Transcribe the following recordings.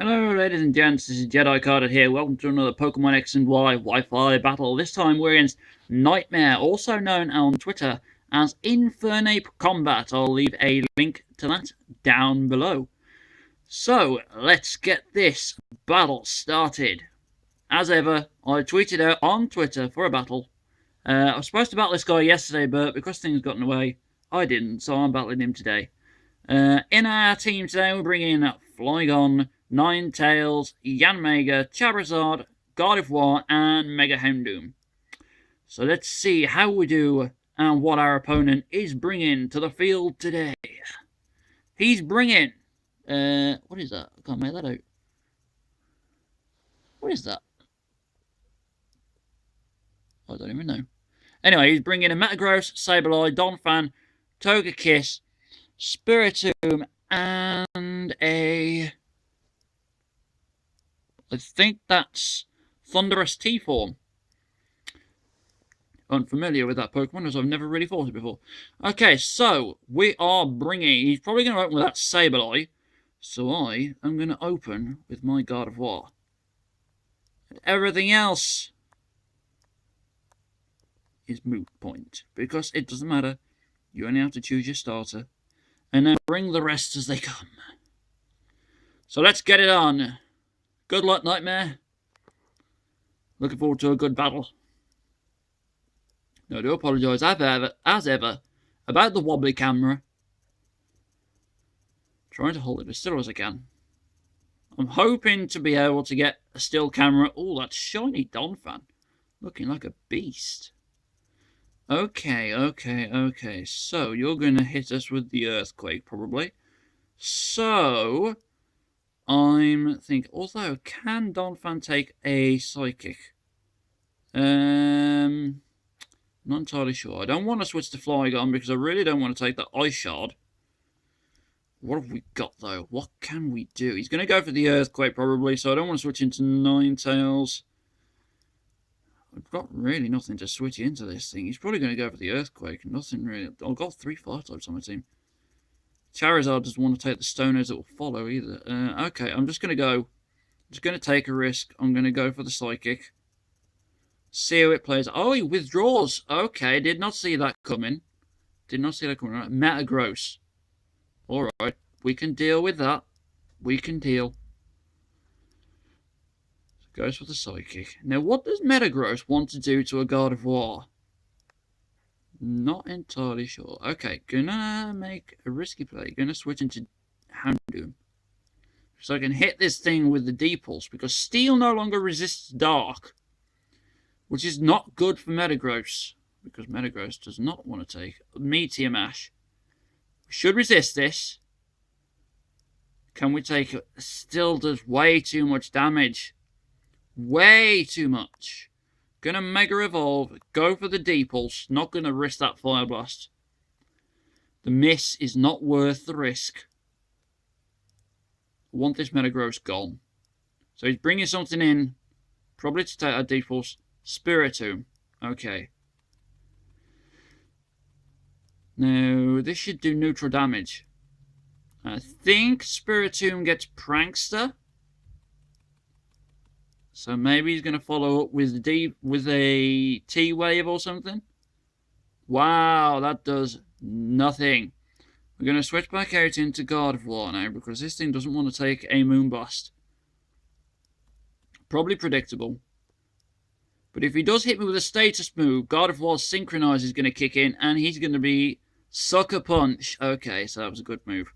Hello ladies and gents, this is Jedi Carter here. Welcome to another Pokemon X and Y Wi-Fi battle. This time we're against Nightmare, also known on Twitter as InfernapeCombat. I'll leave a link to that down below. So, let's get this battle started. As ever, I tweeted out on Twitter for a battle. I was supposed to battle this guy yesterday, but because things got in the way, I didn't, so I'm battling him today. In our team today, we're bringing Flygon, Ninetales, Yanmega, Charizard, God of War, and Mega Houndoom. So let's see how we do and what our opponent is bringing to the field today. He's bringing... what is that? I can't make that out. What is that? I don't even know. Anyway, he's bringing a Metagross, Sableye, Donphan, Togekiss, Spiritomb, and a... I think that's Thundurus T-Form. Unfamiliar with that Pokemon, as I've never really fought it before. Okay, so we are bringing... He's probably going to open with that Sableye. So I am going to open with my God of War. And everything else is moot point. Because it doesn't matter. You only have to choose your starter. And then bring the rest as they come. So let's get it on. Good luck, Nightmare. Looking forward to a good battle. Now, I do apologise, as ever, about the wobbly camera. Trying to hold it as still as I can. I'm hoping to be able to get a still camera. Oh, that shiny Donphan. Looking like a beast. Okay. So, you're going to hit us with the Earthquake, probably. So... I'm thinking, although, can Donphan take a Psychic? Not entirely sure. I don't want to switch to Flygon because I really don't want to take the Ice Shard. What have we got, though? What can we do? He's going to go for the Earthquake, probably, so I don't want to switch into Ninetales. I've got really nothing to switch into this thing. He's probably going to go for the Earthquake. Nothing really. I've got 3 Fire types on my team. Charizard doesn't want to take the Stoners that will follow either. Okay, I'm just going to go. I'm just going to take a risk. I'm going to go for the Psychic. See how it plays. Oh, he withdraws. Okay, did not see that coming. Did not see that coming. Right. Metagross. Alright, we can deal with that. We can deal. So goes for the Psychic. Now, what does Metagross want to do to a God of War? Not entirely sure. Okay, gonna make a risky play. Gonna switch into Houndoom. So I can hit this thing with the D-Pulse, because Steel no longer resists Dark. Which is not good for Metagross, because Metagross does not want to take Meteor Mash. We should resist this. Can we take it? Still does way too much damage. Way too much. Gonna Mega Evolve, go for the D-Pulse, not gonna risk that Fire Blast. The miss is not worth the risk. I want this Metagross gone. So he's bringing something in, probably to take that D-Pulse. Spiritomb, okay. Now, this should do neutral damage. I think Spiritomb gets Prankster. So maybe he's going to follow up with a T-Wave or something. Wow, that does nothing. We're going to switch back out into God of War now because this thing doesn't want to take a Moonblast. Probably predictable. But if he does hit me with a status move, God of War Synchronize is going to kick in and he's going to be Sucker Punch. Okay, so that was a good move.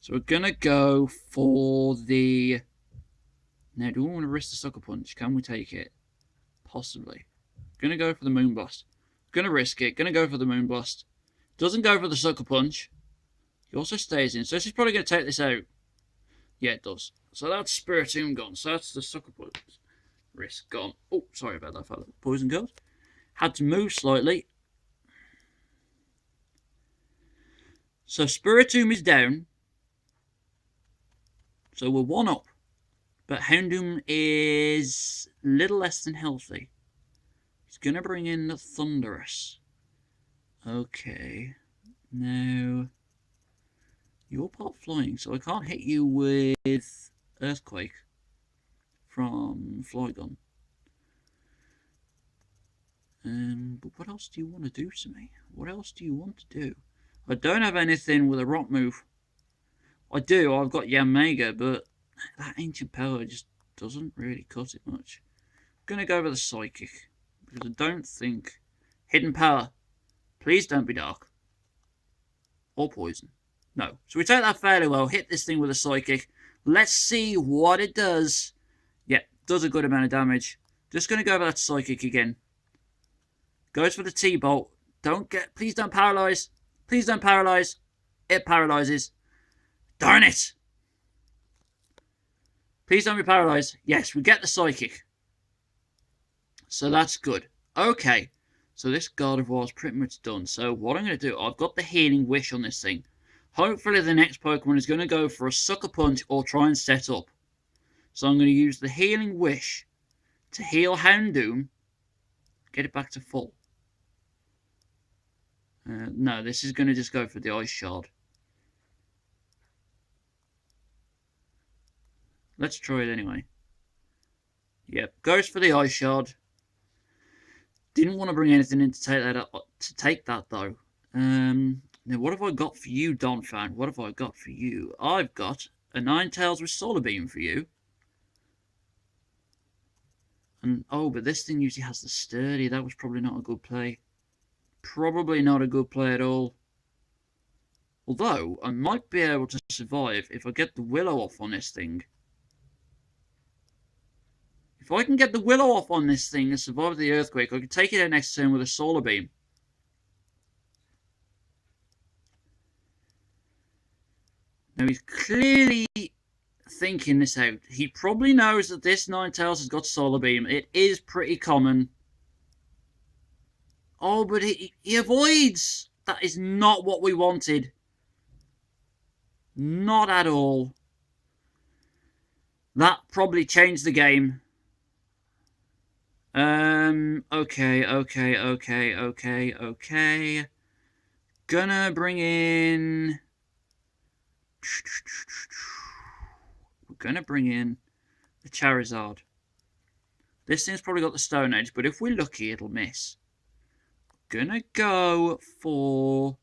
So we're going to go for the... Now, do we want to risk the Sucker Punch? Can we take it? Possibly. Gonna go for the Moonblast. Gonna risk it. Gonna go for the Moonblast. Doesn't go for the Sucker Punch. He also stays in. So this is probably going to take this out. Yeah, it does. So that's Spiritomb gone. So that's the Sucker Punch. Risk gone. Oh, sorry about that, fella. Poison Girls. Had to move slightly. So Spiritomb is down. So we're 1 up. But Houndoom is a little less than healthy. He's going to bring in the Thundurus. Okay. Now, you're part flying, so I can't hit you with Earthquake from Flygon. But what else do you want to do to me? What else do you want to do? I don't have anything with a rock move. I do, I've got Yamega, but that ancient power just doesn't really cut it much. I'm going to go with the Psychic, because I don't think... Hidden power. Please don't be dark. Or poison. No. So we take that fairly well, hit this thing with a Psychic. Let's see what it does. Yep, does a good amount of damage. Just going to go with that Psychic again. Goes for the T-Bolt. Please don't paralyze. Please don't paralyze. It paralyzes. Darn it! Please don't be paralyzed. Yes, we get the Psychic. So that's good. Okay. So this God of War is pretty much done. So what I'm going to do, I've got the Healing Wish on this thing. Hopefully the next Pokemon is going to go for a Sucker Punch or try and set up. So I'm going to use the Healing Wish to heal Houndoom. Get it back to full. No, this is going to just go for the Ice Shard. Let's try it anyway. Yep, goes for the Ice Shard. Didn't want to bring anything in to take that though. Now what have I got for you, Donphan? What have I got for you? I've got a Ninetales with Solar Beam for you. And oh, but this thing usually has the Sturdy. That was probably not a good play. Probably not a good play at all. Although I might be able to survive if I get the Willow off on this thing. If I can get the Willow off on this thing and survive the Earthquake, I can take it out next turn with a Solar Beam. Now he's clearly thinking this out. He probably knows that this Ninetales has got Solar Beam. It is pretty common. Oh, but he avoids. That is not what we wanted. Not at all. That probably changed the game. Okay. Gonna bring in... We're gonna bring in the Charizard. This thing's probably got the Stone Edge, but if we're lucky, it'll miss. Gonna go for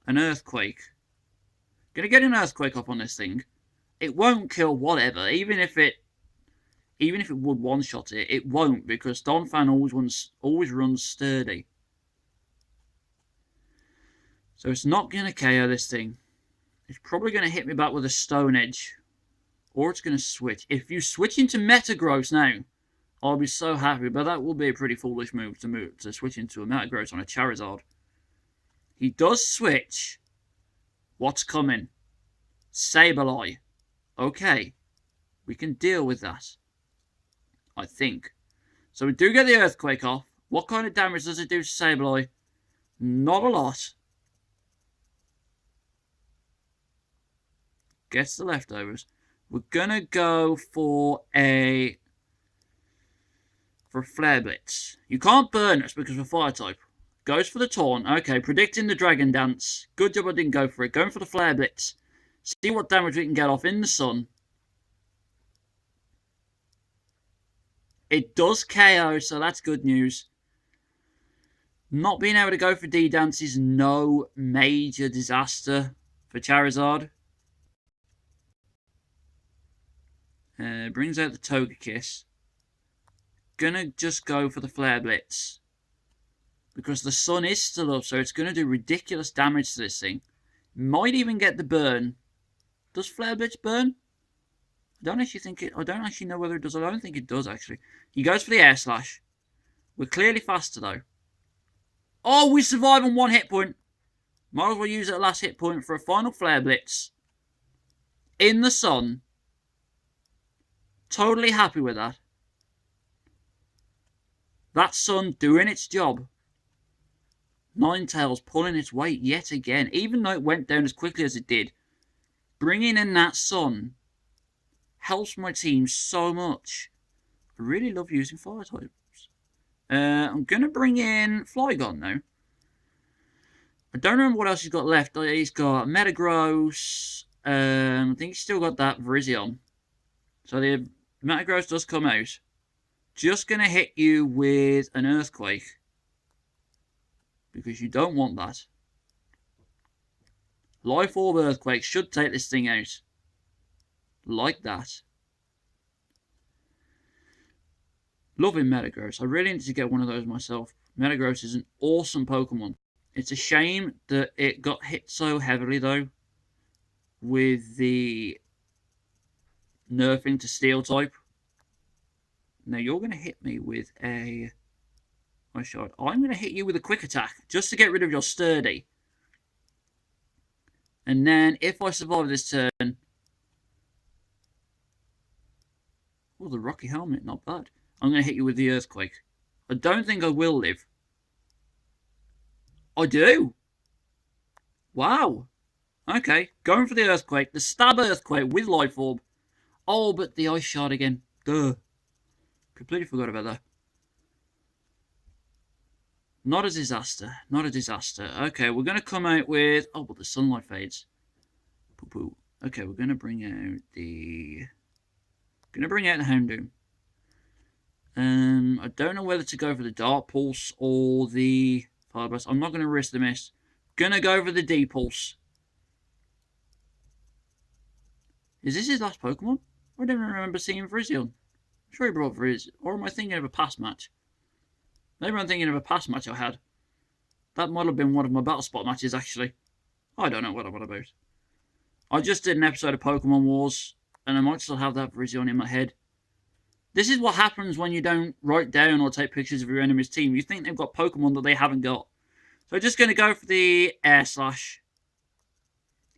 an Earthquake. Gonna get an Earthquake up on this thing. It won't kill whatever, even if it would one-shot it, it won't, because Donphan always runs Sturdy. So it's not going to KO this thing. It's probably going to hit me back with a Stone Edge. Or it's going to switch. If you switch into Metagross now, I'll be so happy, but that will be a pretty foolish move to switch into a Metagross on a Charizard. He does switch. What's coming? Sableye. Okay. We can deal with that. I think. So we do get the Earthquake off. What kind of damage does it do to Sableye? Not a lot. Gets the leftovers. We're gonna go for a Flare Blitz. You can't burn us because we're Fire type. Goes for the Taunt. Okay, predicting the Dragon Dance. Good job I didn't go for it. Going for the Flare Blitz. See what damage we can get off in the sun. It does KO, so that's good news. Not being able to go for D-Dance is no major disaster for Charizard. Brings out the Togekiss. Gonna just go for the Flare Blitz. Because the sun is still up, so it's gonna do ridiculous damage to this thing. Might even get the burn. Does Flare Blitz burn? I don't actually know whether it does. I don't think it does, actually. He goes for the Air Slash. We're clearly faster, though. Oh, we survive on 1 hit point. Might as well use that last hit point for a final Flare Blitz. In the sun. Totally happy with that. That sun doing its job. Ninetales pulling its weight yet again. Even though it went down as quickly as it did. Bringing in that sun helps my team so much. I really love using Fire types. I'm going to bring in Flygon now. I don't remember what else he's got left. He's got Metagross. I think he's still got that Virizion. So the Metagross does come out. Just going to hit you with an Earthquake. Because you don't want that. Life Orb Earthquake should take this thing out. Like that. Loving Metagross. I really need to get one of those myself. Metagross is an awesome Pokemon. It's a shame that it got hit so heavily, though, with the nerfing to Steel type. Now, you're going to hit me with a... I'm going to hit you with a Quick Attack, just to get rid of your Sturdy. And then, if I survive this turn... Oh, the Rocky Helmet, not bad. I'm going to hit you with the Earthquake. I don't think I will live. I do! Wow! Okay, going for the Earthquake. The Stab Earthquake with Life Orb. Oh, but the Ice Shard again. Duh. Completely forgot about that. Not a disaster. Not a disaster. Okay, we're going to come out with... Oh, but the sunlight fades. Poo-poo. Okay, we're going to bring out the... Houndoom. I don't know whether to go for the Dark Pulse or the Fire Blast. I'm not going to risk the miss. Going to go for the D-Pulse. Is this his last Pokemon? I don't remember seeing Virizion. I'm sure he brought Virizion. Or am I thinking of a past match? Maybe I'm thinking of a past match I had. That might have been one of my Battle Spot matches, actually. I don't know what I'm about. I just did an episode of Pokemon Wars, and I might still have that Virizion in my head. This is what happens when you don't write down or take pictures of your enemy's team. You think they've got Pokemon that they haven't got. So I'm just going to go for the Air Slash.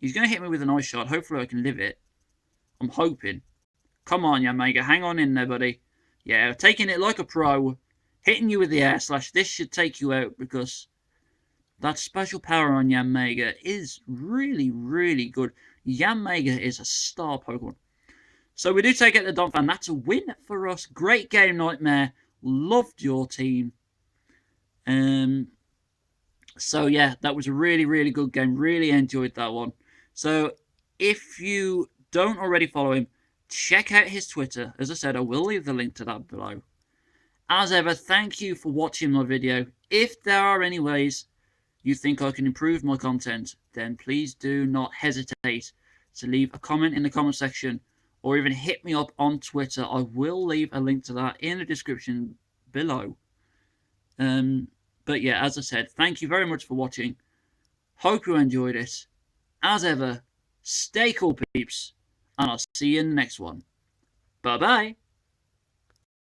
He's going to hit me with an Ice Shard. Hopefully I can live it. I'm hoping. Come on, Yanmega. Hang on in there, buddy. Yeah, taking it like a pro. Hitting you with the Air Slash. This should take you out because that special power on Yanmega is really, really good. Yanmega is a star Pokemon. So we do take out the Donphan. That's a win for us. Great game, Nightmare. Loved your team. So yeah, that was a really, really good game. Really enjoyed that one. So if you don't already follow him, check out his Twitter. As I said, I will leave the link to that below. As ever, thank you for watching my video. If there are any ways you think I can improve my content, then please do not hesitate to leave a comment in the comment section or even hit me up on Twitter. I will leave a link to that in the description below. But yeah, as I said, thank you very much for watching. Hope you enjoyed it. As ever, stay cool, peeps, and I'll see you in the next one. Bye-bye.